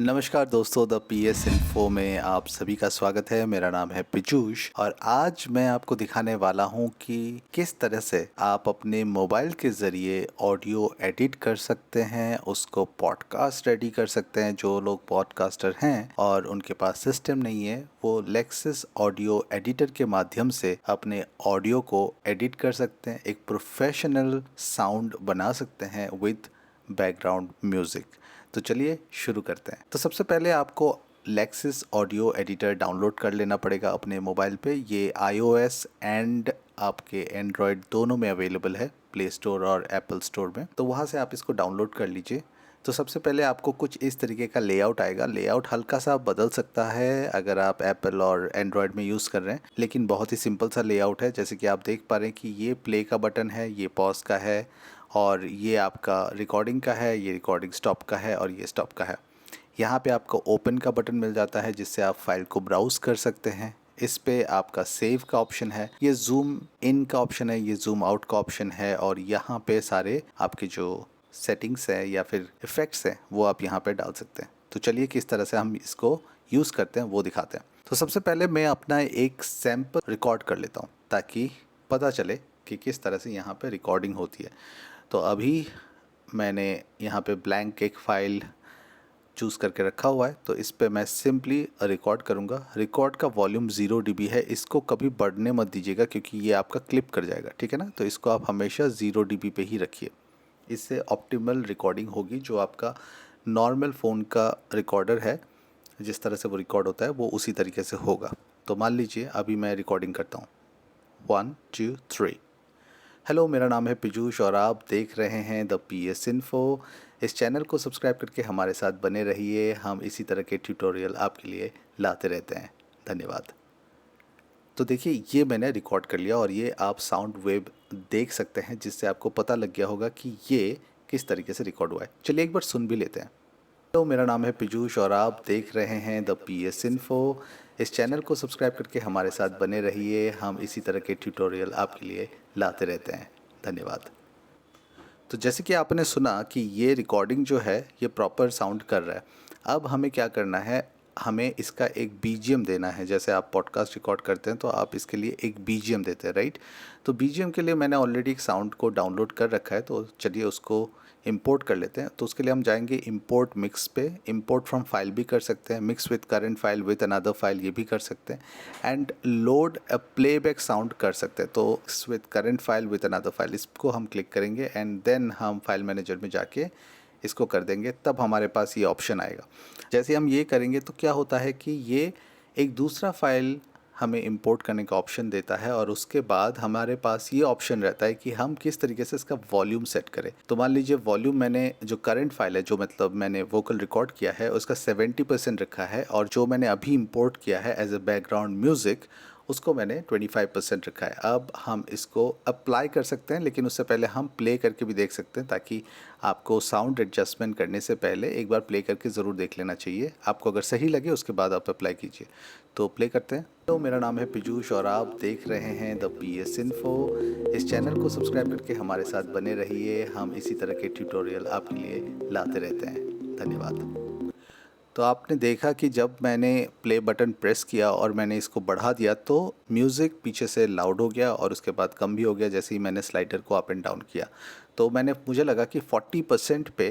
नमस्कार दोस्तों, the P S info में आप सभी का स्वागत है। मेरा नाम है पिजूश और आज मैं आपको दिखाने वाला हूं कि किस तरह से आप अपने मोबाइल के ज़रिए ऑडियो एडिट कर सकते हैं, उसको पॉडकास्ट रेडी कर सकते हैं। जो लोग पॉडकास्टर हैं और उनके पास सिस्टम नहीं है, वो लेक्सिस ऑडियो एडिटर के माध्यम से अपने ऑडियो को एडिट कर सकते हैं, एक प्रोफेशनल साउंड बना सकते हैं विद बैकग्राउंड म्यूज़िक। तो चलिए शुरू करते हैं। तो सबसे पहले आपको लेक्सिस ऑडियो एडिटर डाउनलोड कर लेना पड़ेगा अपने मोबाइल पे। ये iOS एंड आपके एंड्रॉयड दोनों में अवेलेबल है, प्ले स्टोर और एप्पल स्टोर में। तो वहाँ से आप इसको डाउनलोड कर लीजिए। तो सबसे पहले आपको कुछ इस तरीके का लेआउट आएगा। लेआउट हल्का सा बदल सकता है अगर आप एप्पल और एंड्रॉयड में यूज़ कर रहे हैं, लेकिन बहुत ही सिंपल सा लेआउट है। जैसे कि आप देख पा रहे हैं कि ये प्ले का बटन है, ये पॉज का है, और ये आपका रिकॉर्डिंग का है, ये रिकॉर्डिंग स्टॉप का है, और ये स्टॉप का है। यहाँ पे आपको ओपन का बटन मिल जाता है जिससे आप फाइल को ब्राउज कर सकते हैं। इस पे आपका सेव का ऑप्शन है, ये जूम इन का ऑप्शन है, ये जूम आउट का ऑप्शन है, और यहाँ पे सारे आपके जो सेटिंग्स है या फिर इफ़ेक्ट्स हैं वो आप यहाँ पे डाल सकते हैं। तो चलिए किस तरह से हम इसको यूज़ करते हैं वो दिखाते हैं। तो सबसे पहले मैं अपना एक सैम्पल रिकॉर्ड कर लेता हूँ ताकि पता चले कि किस तरह से यहाँ पे रिकॉर्डिंग होती है। तो अभी मैंने यहाँ पे ब्लैंक एक फ़ाइल चूज़ करके रखा हुआ है, तो इस पे मैं सिंपली रिकॉर्ड करूँगा। रिकॉर्ड का वॉल्यूम 0 dB है, इसको कभी बढ़ने मत दीजिएगा क्योंकि ये आपका क्लिप कर जाएगा, ठीक है ना। तो इसको आप हमेशा 0 dB पे ही रखिए, इससे ऑप्टिमल रिकॉर्डिंग होगी। जो आपका नॉर्मल फ़ोन का रिकॉर्डर है, जिस तरह से वो रिकॉर्ड होता है वो उसी तरीके से होगा। तो मान लीजिए अभी मैं रिकॉर्डिंग करता हूँ। 1 2 3। हेलो, मेरा नाम है पिजूश और आप देख रहे हैं द पी एस इन्फो। इस चैनल को सब्सक्राइब करके हमारे साथ बने रहिए, हम इसी तरह के ट्यूटोरियल आपके लिए लाते रहते हैं। धन्यवाद। तो देखिए, ये मैंने रिकॉर्ड कर लिया और ये आप साउंड वेव देख सकते हैं, जिससे आपको पता लग गया होगा कि ये किस तरीके से रिकॉर्ड हुआ है। चलिए एक बार सुन भी लेते हैं। तो मेरा नाम है पिजूश और आप देख रहे हैं द पी एस इन्फो। इस चैनल को सब्सक्राइब करके हमारे साथ बने रहिए, हम इसी तरह के ट्यूटोरियल आपके लिए लाते रहते हैं। धन्यवाद। तो जैसे कि आपने सुना कि ये रिकॉर्डिंग जो है ये प्रॉपर साउंड कर रहा है। अब हमें क्या करना है, हमें इसका एक बीजीएम देना है। जैसे आप पॉडकास्ट रिकॉर्ड करते हैं तो आप इसके लिए एक बीजीएम देते हैं, राइट। तो बीजीएम के लिए मैंने ऑलरेडी एक साउंड को डाउनलोड कर रखा है, तो चलिए उसको इंपोर्ट कर लेते हैं। तो उसके लिए हम जाएंगे इंपोर्ट मिक्स पे। इंपोर्ट फ्रॉम फाइल भी कर सकते हैं, mix with current file with another file ये भी कर सकते हैं, and load a playback sound कर सकते हैं। तो with current file with another file, इसको हम क्लिक करेंगे एंड देन हम फाइल मैनेजर में जाके इसको कर देंगे, तब हमारे पास ये ऑप्शन आएगा। जैसे हम ये करेंगे तो क्या होता है कि ये एक दूसरा फाइल हमें इंपोर्ट करने का ऑप्शन देता है, और उसके बाद हमारे पास ये ऑप्शन रहता है कि हम किस तरीके से इसका वॉल्यूम सेट करें। तो मान लीजिए वॉल्यूम मैंने जो करंट फाइल है, जो मतलब मैंने वोकल रिकॉर्ड किया है, उसका 70% रखा है, और जो मैंने अभी इंपोर्ट किया है एज ए बैकग्राउंड म्यूज़िक, उसको मैंने 25% रखा है। अब हम इसको अप्लाई कर सकते हैं, लेकिन उससे पहले हम प्ले करके भी देख सकते हैं, ताकि आपको साउंड एडजस्टमेंट करने से पहले एक बार प्ले करके ज़रूर देख लेना चाहिए। आपको अगर सही लगे उसके बाद आप अप्लाई कीजिए। तो प्ले करते हैं। तो मेरा नाम है पिजूश और आप देख रहे हैं द पी एस इन्फो। इस चैनल को सब्सक्राइब करके हमारे साथ बने रहिए, हम इसी तरह के ट्यूटोरियल आपके लिए लाते रहते हैं। धन्यवाद। तो आपने देखा कि जब मैंने प्ले बटन प्रेस किया और मैंने इसको बढ़ा दिया तो म्यूज़िक पीछे से लाउड हो गया और उसके बाद कम भी हो गया जैसे ही मैंने स्लाइडर को अप एंड डाउन किया। तो मुझे लगा कि 40% पे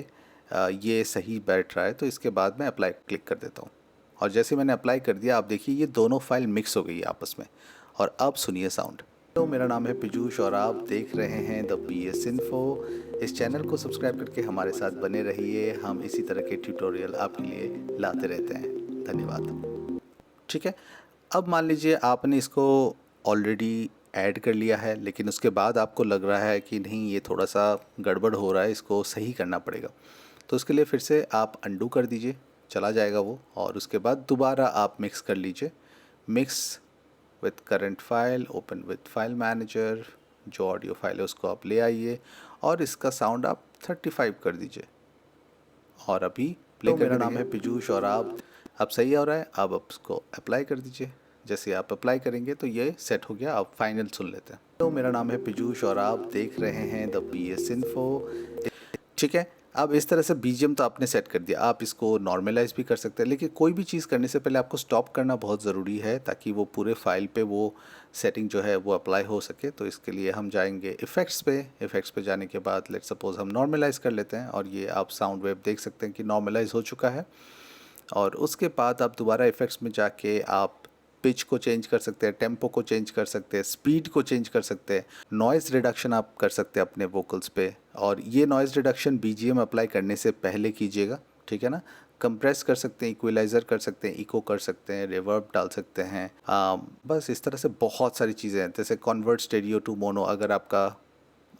ये सही बैठ रहा है, तो इसके बाद मैं अप्लाई क्लिक कर देता हूँ। और जैसे मैंने अप्लाई कर दिया, आप देखिए ये दोनों फाइल मिक्स हो गई है आपस में। और अब सुनिए साउंड। तो मेरा नाम है पिजूश और आप देख रहे हैं द पी एस इन्फो। इस चैनल को सब्सक्राइब करके हमारे साथ बने रहिए, हम इसी तरह के ट्यूटोरियल आपके लिए लाते रहते हैं। धन्यवाद। ठीक है। अब मान लीजिए आपने इसको ऑलरेडी ऐड कर लिया है, लेकिन उसके बाद आपको लग रहा है कि नहीं, ये थोड़ा सा गड़बड़ हो रहा है, इसको सही करना पड़ेगा। तो उसके लिए फिर से आप अंडू कर दीजिए, चला जाएगा वो, और उसके बाद दोबारा आप मिक्स कर लीजिए। Mix with current file, open with file manager, जो ऑडियो फाइल है उसको आप ले आइए और इसका साउंड आप 35 कर दीजिए। और अभी प्ले करके मेरा नाम है पिजूश और आप अब सही हो रहा है। अब आप इसको अप्लाई कर दीजिए। जैसे आप अप्लाई करेंगे तो ये सेट हो गया। आप फाइनल सुन लेते हैं। तो मेरा नाम है पिजूश और आप देख रहे हैं द पी एस इन्फो। ठीक है। अब इस तरह से बीजीएम तो आपने सेट कर दिया, आप इसको नॉर्मलाइज भी कर सकते हैं, लेकिन कोई भी चीज़ करने से पहले आपको स्टॉप करना बहुत ज़रूरी है ताकि वो पूरे फाइल पे वो सेटिंग जो है वो अप्लाई हो सके। तो इसके लिए हम जाएंगे इफ़ेक्ट्स पे। इफ़ेक्ट्स पे जाने के बाद लेट्स सपोज हम नॉर्मलाइज कर लेते हैं, और ये आप साउंड वेव देख सकते हैं कि नॉर्मलाइज हो चुका है। और उसके बाद आप दोबारा इफ़ेक्ट्स में जाके आप पिच को चेंज कर सकते हैं, टेम्पो को चेंज कर सकते हैं, स्पीड को चेंज कर सकते हैं, नॉइज़ रिडक्शन आप कर सकते हैं अपने वोकल्स पे। और ये नॉइज़ रिडक्शन बीजीएम अप्लाई करने से पहले कीजिएगा, ठीक है ना। कंप्रेस कर सकते हैं, इक्वलाइज़र कर सकते हैं, इको कर सकते हैं, रिवर्ब डाल सकते हैं। बस इस तरह से बहुत सारी चीज़ें हैं, जैसे कन्वर्ट स्टेरियो टू मोनो। अगर आपका,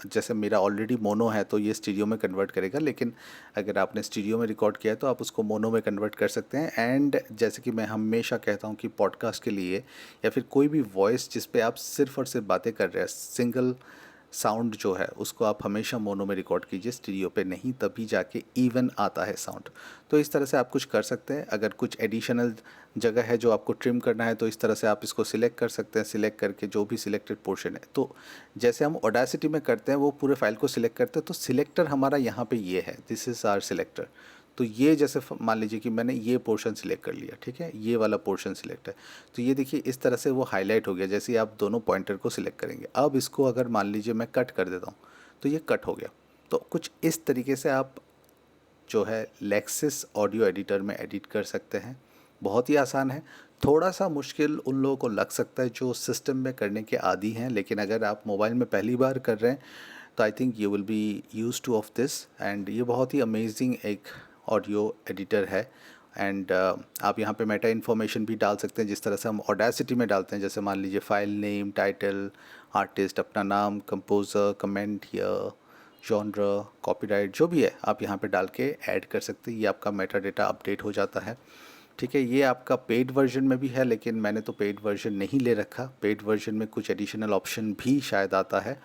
जैसे मेरा ऑलरेडी मोनो है तो ये स्टीरियो में कन्वर्ट करेगा, लेकिन अगर आपने स्टीरियो में रिकॉर्ड किया है तो आप उसको मोनो में कन्वर्ट कर सकते हैं। एंड जैसे कि मैं हमेशा कहता हूँ कि पॉडकास्ट के लिए या फिर कोई भी वॉइस जिस पे आप सिर्फ और सिर्फ बातें कर रहे हैं, सिंगल साउंड जो है उसको आप हमेशा मोनो में रिकॉर्ड कीजिए, स्टीरियो पे नहीं, तभी जाके इवन आता है साउंड। तो इस तरह से आप कुछ कर सकते हैं। अगर कुछ एडिशनल जगह है जो आपको ट्रिम करना है तो इस तरह से आप इसको सिलेक्ट कर सकते हैं। सिलेक्ट करके जो भी सिलेक्टेड पोर्शन है, तो जैसे हम ऑडेसिटी में करते हैं वो पूरे फाइल को सिलेक्ट करते हैं, तो सिलेक्टर हमारा यहाँ पे ये है, दिस इज़ आवर सिलेक्टर। तो ये जैसे मान लीजिए कि मैंने ये पोर्शन सिलेक्ट कर लिया, ठीक है, ये वाला पोर्शन सिलेक्ट है, तो ये देखिए इस तरह से वो हाईलाइट हो गया जैसे आप दोनों पॉइंटर को सिलेक्ट करेंगे। अब इसको अगर मान लीजिए मैं कट कर देता हूँ तो ये कट हो गया। तो कुछ इस तरीके से आप जो है लेक्सिस ऑडियो एडिटर में एडिट कर सकते हैं। बहुत ही आसान है। थोड़ा सा मुश्किल उन लोगों को लग सकता है जो सिस्टम में करने के आदी हैं, लेकिन अगर आप मोबाइल में पहली बार कर रहे हैं तो I think you will be use two of this. And ये बहुत ही अमेजिंग एक ऑडियो एडिटर है। एंड आप यहाँ पे मेटा इन्फॉर्मेशन भी डाल सकते हैं जिस तरह से हम ऑडेसिटी में डालते हैं। जैसे मान लीजिए फाइल नेम, टाइटल, आर्टिस्ट, अपना नाम, composer, comment, year, genre, copyright, जो भी है आप यहाँ पे डाल के ऐड कर सकते हैं। ये आपका मेटा डेटा अपडेट हो जाता है, ठीक है। ये आपका पेड वर्जन में भी है, लेकिन मैंने तो पेड वर्जन नहीं ले रखा। पेड वर्जन में कुछ एडिशनल ऑप्शन भी शायद आता है,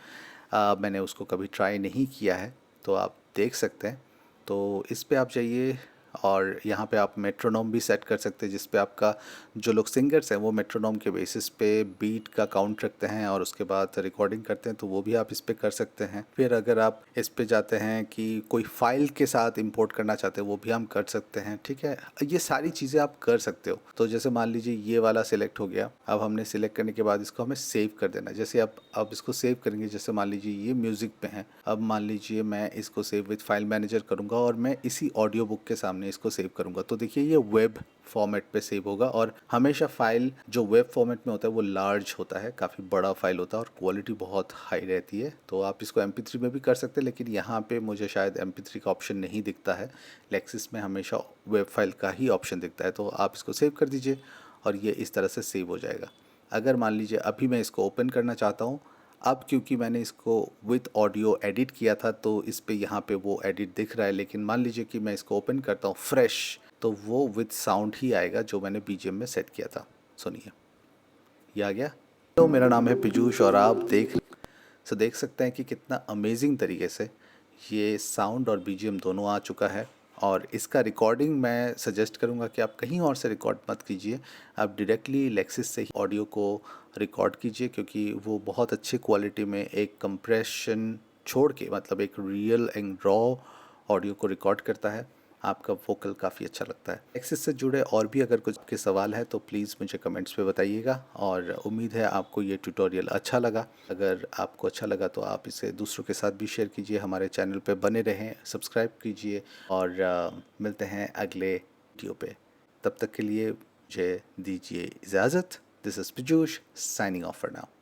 मैंने उसको कभी ट्राई नहीं किया है, तो आप देख सकते हैं। तो इस पे आप जाइए और यहाँ पे आप मेट्रोनोम भी सेट कर सकते हैं, जिस पे आपका जो लोग सिंगर्स हैं वो मेट्रोनोम के बेसिस पे बीट का काउंट रखते हैं और उसके बाद रिकॉर्डिंग करते हैं, तो वो भी आप इस पे कर सकते हैं। फिर अगर आप इस पे जाते हैं कि कोई फाइल के साथ इंपोर्ट करना चाहते हैं वो भी हम कर सकते हैं, ठीक है। ये सारी चीज़ें आप कर सकते हो। तो जैसे मान लीजिए ये वाला सिलेक्ट हो गया, अब हमने सिलेक्ट करने के बाद इसको हमें सेव कर देना है। जैसे अब इसको सेव करेंगे, जैसे मान लीजिए ये म्यूज़िक पे है, अब मान लीजिए मैं इसको सेव विद फाइल मैनेजर करूँगा और मैं इसी ऑडियो बुक के सामने इसको सेव करूँगा, तो देखिए ये वेब फॉर्मेट पे सेव होगा। और हमेशा फाइल जो वेब फॉर्मेट में होता है वो लार्ज होता है, काफ़ी बड़ा फाइल होता है और क्वालिटी बहुत हाई रहती है। तो आप इसको MP3 में भी कर सकते हैं, लेकिन यहाँ पे मुझे शायद MP3 का ऑप्शन नहीं दिखता है। लेक्सिस में हमेशा वेब फाइल का ही ऑप्शन दिखता है, तो आप इसको सेव कर दीजिए और ये इस तरह से सेव हो जाएगा। अगर मान लीजिए अभी मैं इसको ओपन करना चाहता हूँ, अब क्योंकि मैंने इसको विथ ऑडियो एडिट किया था तो इस पे यहाँ पे वो एडिट दिख रहा है, लेकिन मान लीजिए कि मैं इसको ओपन करता हूँ फ्रेश, तो वो विथ साउंड ही आएगा जो मैंने बीजीएम में सेट किया था। सुनिए, ये आ गया। तो मेरा नाम है पीयूष और आप देख सकते हैं कि कितना अमेजिंग तरीके से ये साउंड और बीजीएम दोनों आ चुका है। और इसका रिकॉर्डिंग मैं सजेस्ट करूंगा कि आप कहीं और से रिकॉर्ड मत कीजिए, आप डायरेक्टली लेक्सिस से ही ऑडियो को रिकॉर्ड कीजिए, क्योंकि वो बहुत अच्छी क्वालिटी में एक कंप्रेशन छोड़ के, मतलब एक रियल एंड रॉ ऑडियो को रिकॉर्ड करता है। आपका वोकल काफ़ी अच्छा लगता है। एक्सिस से जुड़े और भी अगर कुछ के सवाल है तो प्लीज़ मुझे कमेंट्स पे बताइएगा, और उम्मीद है आपको ये ट्यूटोरियल अच्छा लगा। अगर आपको अच्छा लगा तो आप इसे दूसरों के साथ भी शेयर कीजिए, हमारे चैनल पे बने रहें, सब्सक्राइब कीजिए, और मिलते हैं अगले वीडियो पे। तब तक के लिए मुझे दीजिए इजाज़त। This is Piyush signing off for now.